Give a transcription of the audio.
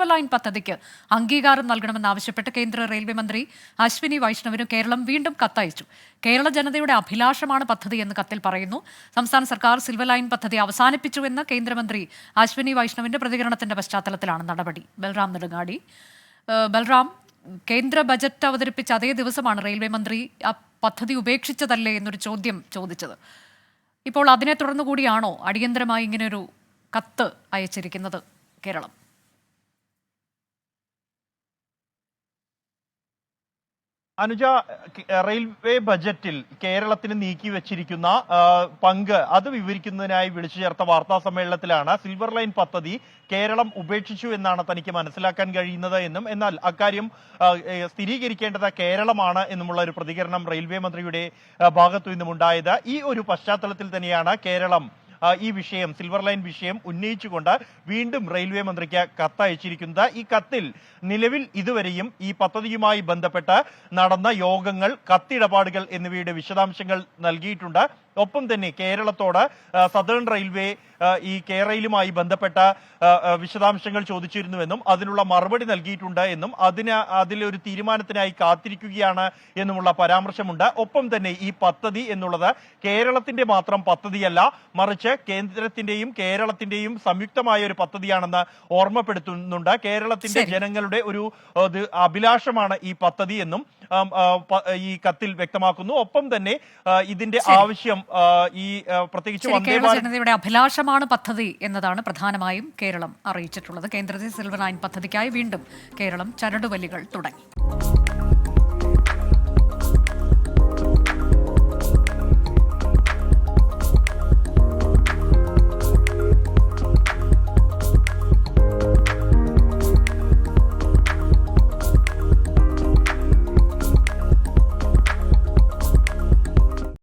Silver line പദ്ധതിക്ക് അംഗീകാരം നൽകണമെന്നാവശ്യപ്പെട്ട് കേന്ദ്ര റെയിൽവേ മന്ത്രി അശ്വിനി വൈഷ്ണവിന് കേരളം വീണ്ടും കത്തയച്ചു. കേരള ജനതയുടെ അഭിലാഷമാണ് പദ്ധതി എന്ന് കത്തിൽ പറയുന്നു. സംസ്ഥാന സർക്കാർ സിൽവർ ലൈൻ പദ്ധതി അവസാനിപ്പിച്ചുവെന്ന് കേന്ദ്രമന്ത്രി അശ്വിനി വൈഷ്ണവിന്റെ പ്രതികരണത്തിന്റെ പശ്ചാത്തലത്തിലാണ് നടപടി. ബൽറാം നെടുങ്ങാടി. ബൽറാം, കേന്ദ്ര ബജറ്റ് അവതരിപ്പിച്ച അതേ ദിവസമാണ് റെയിൽവേ മന്ത്രി ആ പദ്ധതി ഉപേക്ഷിച്ചതല്ലേ എന്നൊരു ചോദ്യം ചോദിച്ചത്. ഇപ്പോൾ അതിനെ തുടർന്നു കൂടിയാണോ അടിയന്തരമായി ഇങ്ങനെയൊരു കത്ത് അയച്ചിരിക്കുന്നത് കേരളം? അനുജ, റെയിൽവേ ബജറ്റിൽ കേരളത്തിന് നീക്കിവെച്ചിരിക്കുന്ന പങ്ക് അത് വിവരിക്കുന്നതിനായി വിളിച്ചു ചേർത്ത വാർത്താ സമ്മേളനത്തിലാണ് സിൽവർ ലൈൻ പദ്ധതി കേരളം ഉപേക്ഷിച്ചു എന്നാണ് തനിക്ക് മനസ്സിലാക്കാൻ കഴിയുന്നത് എന്നും, എന്നാൽ അക്കാര്യം സ്ഥിരീകരിക്കേണ്ടത് കേരളമാണ് എന്നുമുള്ള ഒരു പ്രതികരണം റെയിൽവേ മന്ത്രിയുടെ ഭാഗത്തു നിന്നും ഉണ്ടായത്. ഈ ഒരു പശ്ചാത്തലത്തിൽ തന്നെയാണ് കേരളം ഈ വിഷയം, സിൽവർ ലൈൻ വിഷയം ഉന്നയിച്ചുകൊണ്ട് വീണ്ടും റെയിൽവേ മന്ത്രിക്ക് കത്തയച്ചിരിക്കുന്നത്. ഈ കത്തിൽ നിലവിൽ ഇതുവരെയും ഈ പദ്ധതിയുമായി ബന്ധപ്പെട്ട് നടന്ന യോഗങ്ങൾ, കത്തിടപാടുകൾ എന്നിവയുടെ വിശദാംശങ്ങൾ നൽകിയിട്ടുണ്ട്. ഒപ്പം തന്നെ കേരളത്തോട് സദേൺ റെയിൽവേ ഈ കെയറയിലുമായി ബന്ധപ്പെട്ട വിശദാംശങ്ങൾ ചോദിച്ചിരുന്നുവെന്നും അതിനുള്ള മറുപടി നൽകിയിട്ടുണ്ട് എന്നും അതിലൊരു തീരുമാനത്തിനായി കാത്തിരിക്കുകയാണ് എന്നുമുള്ള പരാമർശമുണ്ട്. ഒപ്പം തന്നെ ഈ പദ്ധതി എന്നുള്ളത് കേരളത്തിന്റെ മാത്രം പദ്ധതിയല്ല, മറിച്ച് കേന്ദ്രത്തിന്റെയും കേരളത്തിന്റെയും സംയുക്തമായ ഒരു പദ്ധതിയാണെന്ന് ഓർമ്മപ്പെടുത്തുന്നുണ്ട്. കേരളത്തിന്റെ ജനങ്ങളുടെ ഒരു അഭിലാഷമാണ് ഈ പദ്ധതി എന്നും ഈ കത്തിൽ വ്യക്തമാക്കുന്നു. ഒപ്പം തന്നെ ഇതിന്റെ ആവശ്യം ഈ പ്രത്യേകിച്ച് ജനതയുടെ അഭിലാഷമാണ് പദ്ധതി എന്നതാണ് പ്രധാനമായും കേരളം അറിയിച്ചിട്ടുള്ളത്. കേന്ദ്രത്തിൽ സിൽവർ ലൈൻ പദ്ധതിക്കായി വീണ്ടും കേരളം ചരടുവലികൾ തുടങ്ങി.